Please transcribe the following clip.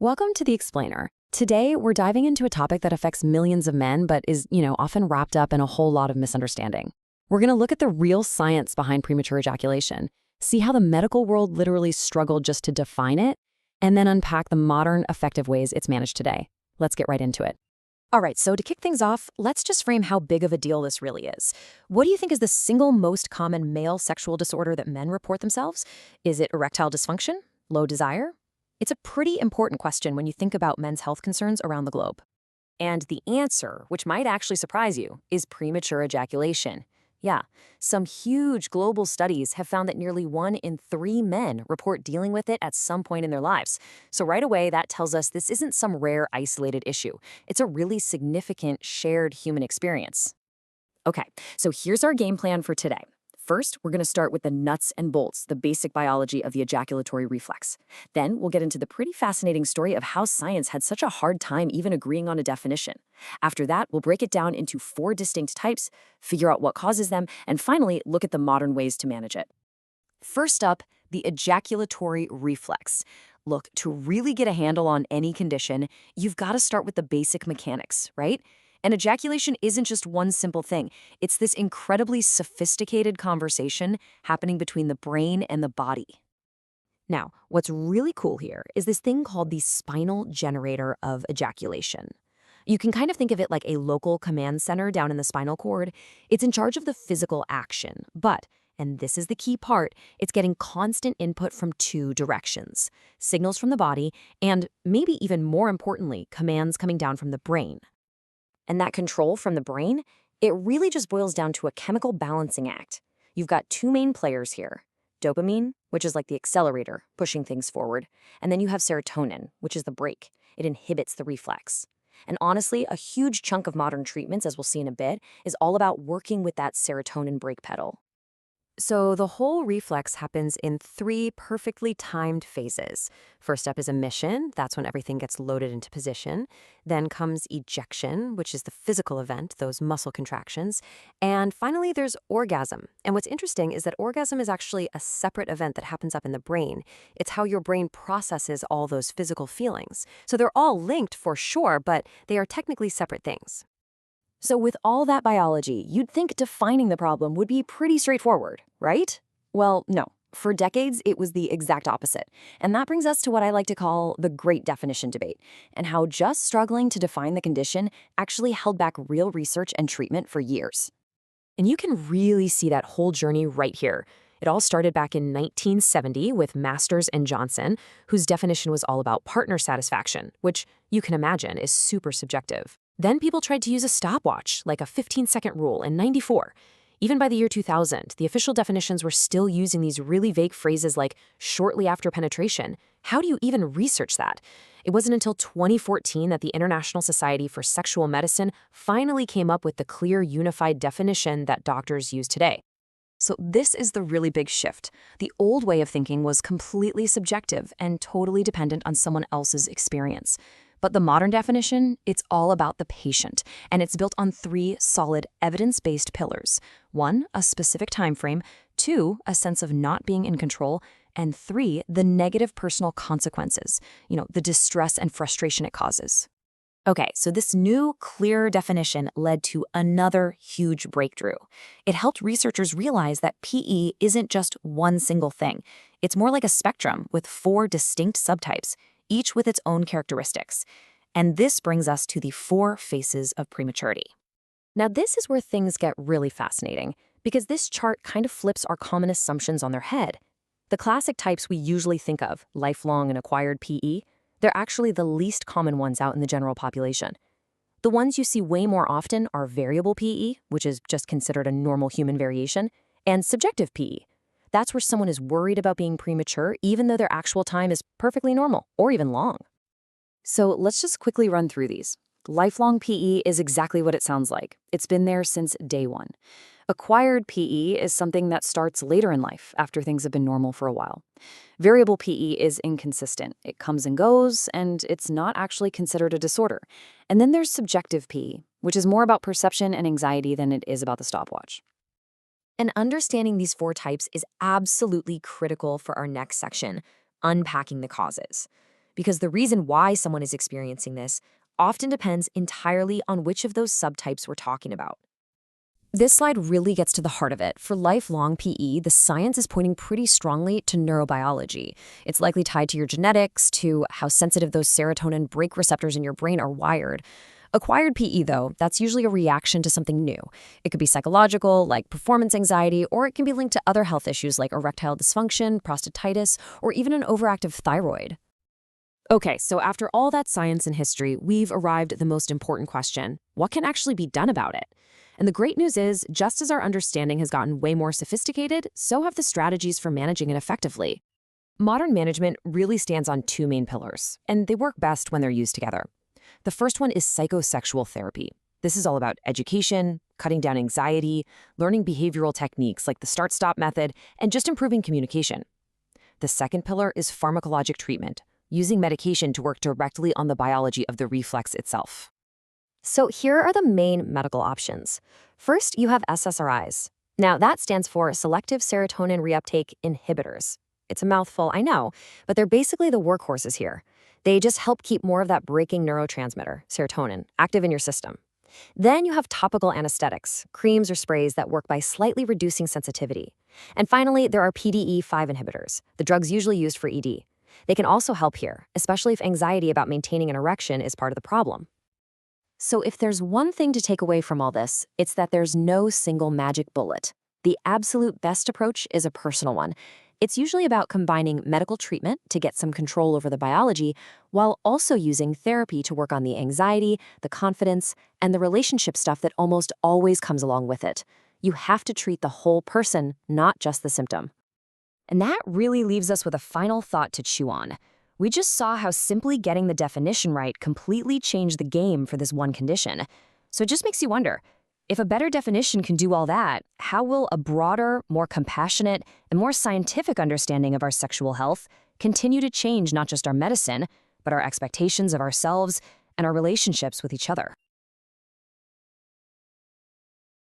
Welcome to The Explainer. Today, we're diving into a topic that affects millions of men but is, often wrapped up in a whole lot of misunderstanding. We're going to look at the real science behind premature ejaculation, see how the medical world literally struggled just to define it, and then unpack the modern, effective ways it's managed today. Let's get right into it. All right, so to kick things off, let's just frame how big of a deal this really is. What do you think is the single most common male sexual disorder that men report themselves? Is it erectile dysfunction? Low desire? It's a pretty important question when you think about men's health concerns around the globe. And the answer, which might actually surprise you, is premature ejaculation. Yeah, some huge global studies have found that nearly 1 in 3 men report dealing with it at some point in their lives. So right away, that tells us this isn't some rare, isolated issue. It's a really significant, shared human experience. Okay, so here's our game plan for today. First, we're going to start with the nuts and bolts, the basic biology of the ejaculatory reflex. Then we'll get into the pretty fascinating story of how science had such a hard time even agreeing on a definition. After that, we'll break it down into 4 distinct types, figure out what causes them, and finally, look at the modern ways to manage it. First up, the ejaculatory reflex. Look, to really get a handle on any condition, you've got to start with the basic mechanics, right? And ejaculation isn't just one simple thing. It's this incredibly sophisticated conversation happening between the brain and the body. Now, what's really cool here is this thing called the spinal generator of ejaculation. You can kind of think of it like a local command center down in the spinal cord. It's in charge of the physical action, but, and this is the key part, it's getting constant input from 2 directions: signals from the body and, maybe even more importantly, commands coming down from the brain. And that control from the brain, it really just boils down to a chemical balancing act. You've got 2 main players here: dopamine, which is like the accelerator, pushing things forward, and then you have serotonin, which is the brake. It inhibits the reflex. And honestly, a huge chunk of modern treatments, as we'll see in a bit, is all about working with that serotonin brake pedal. So the whole reflex happens in 3 perfectly timed phases. First up is emission. That's when everything gets loaded into position. Then comes ejection, which is the physical event, those muscle contractions. And finally, there's orgasm. And what's interesting is that orgasm is actually a separate event that happens up in the brain. It's how your brain processes all those physical feelings. So they're all linked for sure, but they are technically separate things. So with all that biology, you'd think defining the problem would be pretty straightforward, right? Well, no. For decades, it was the exact opposite. And that brings us to what I like to call the great definition debate, and how just struggling to define the condition actually held back real research and treatment for years. And you can really see that whole journey right here. It all started back in 1970 with Masters and Johnson, whose definition was all about partner satisfaction, which you can imagine is super subjective. Then people tried to use a stopwatch, like a 15-second rule in '94. Even by the year 2000, the official definitions were still using these really vague phrases like shortly after penetration. How do you even research that? It wasn't until 2014 that the International Society for Sexual Medicine finally came up with the clear, unified definition that doctors use today. So this is the really big shift. The old way of thinking was completely subjective and totally dependent on someone else's experience. But the modern definition, it's all about the patient, and it's built on 3 solid evidence-based pillars. 1, a specific time frame; 2, a sense of not being in control; and 3, the negative personal consequences, the distress and frustration it causes. Okay, so this new, clear definition led to another huge breakthrough. It helped researchers realize that PE isn't just one single thing. It's more like a spectrum with 4 distinct subtypes, each with its own characteristics. And this brings us to the 4 phases of prematurity. Now, this is where things get really fascinating, because this chart kind of flips our common assumptions on their head. The classic types we usually think of, lifelong and acquired PE, they're actually the least common ones out in the general population. The ones you see way more often are variable PE, which is just considered a normal human variation, and subjective PE. That's where someone is worried about being premature, even though their actual time is perfectly normal, or even long. So let's just quickly run through these. Lifelong PE is exactly what it sounds like. It's been there since day 1. Acquired PE is something that starts later in life, after things have been normal for a while. Variable PE is inconsistent. It comes and goes, and it's not actually considered a disorder. And then there's subjective PE, which is more about perception and anxiety than it is about the stopwatch. And understanding these 4 types is absolutely critical for our next section, unpacking the causes. because the reason why someone is experiencing this often depends entirely on which of those subtypes we're talking about. This slide really gets to the heart of it. For lifelong PE, the science is pointing pretty strongly to neurobiology. It's likely tied to your genetics, to how sensitive those serotonin brake receptors in your brain are wired. Acquired PE, though, that's usually a reaction to something new. It could be psychological, like performance anxiety, or it can be linked to other health issues like erectile dysfunction, prostatitis, or even an overactive thyroid. Okay, so after all that science and history, we've arrived at the most important question. What can actually be done about it? And the great news is, just as our understanding has gotten way more sophisticated, so have the strategies for managing it effectively. Modern management really stands on two main pillars, and they work best when they're used together. The first one is psychosexual therapy. This is all about education, cutting down anxiety, learning behavioral techniques like the start-stop method, and just improving communication. The second pillar is pharmacologic treatment, using medication to work directly on the biology of the reflex itself. So here are the main medical options. First, you have SSRIs. Now, that stands for selective serotonin reuptake inhibitors. It's a mouthful, I know, but they're basically the workhorses here. They just help keep more of that braking neurotransmitter, serotonin, active in your system. Then you have topical anesthetics, creams or sprays that work by slightly reducing sensitivity. And finally, there are PDE5 inhibitors, the drugs usually used for ED. They can also help here, especially if anxiety about maintaining an erection is part of the problem. So if there's one thing to take away from all this, it's that there's no single magic bullet. The absolute best approach is a personal one. It's usually about combining medical treatment to get some control over the biology, while also using therapy to work on the anxiety, the confidence, and the relationship stuff that almost always comes along with it. You have to treat the whole person, not just the symptom. And that really leaves us with a final thought to chew on. We just saw how simply getting the definition right completely changed the game for this one condition. So it just makes you wonder, if a better definition can do all that, how will a broader, more compassionate, and more scientific understanding of our sexual health continue to change not just our medicine, but our expectations of ourselves and our relationships with each other?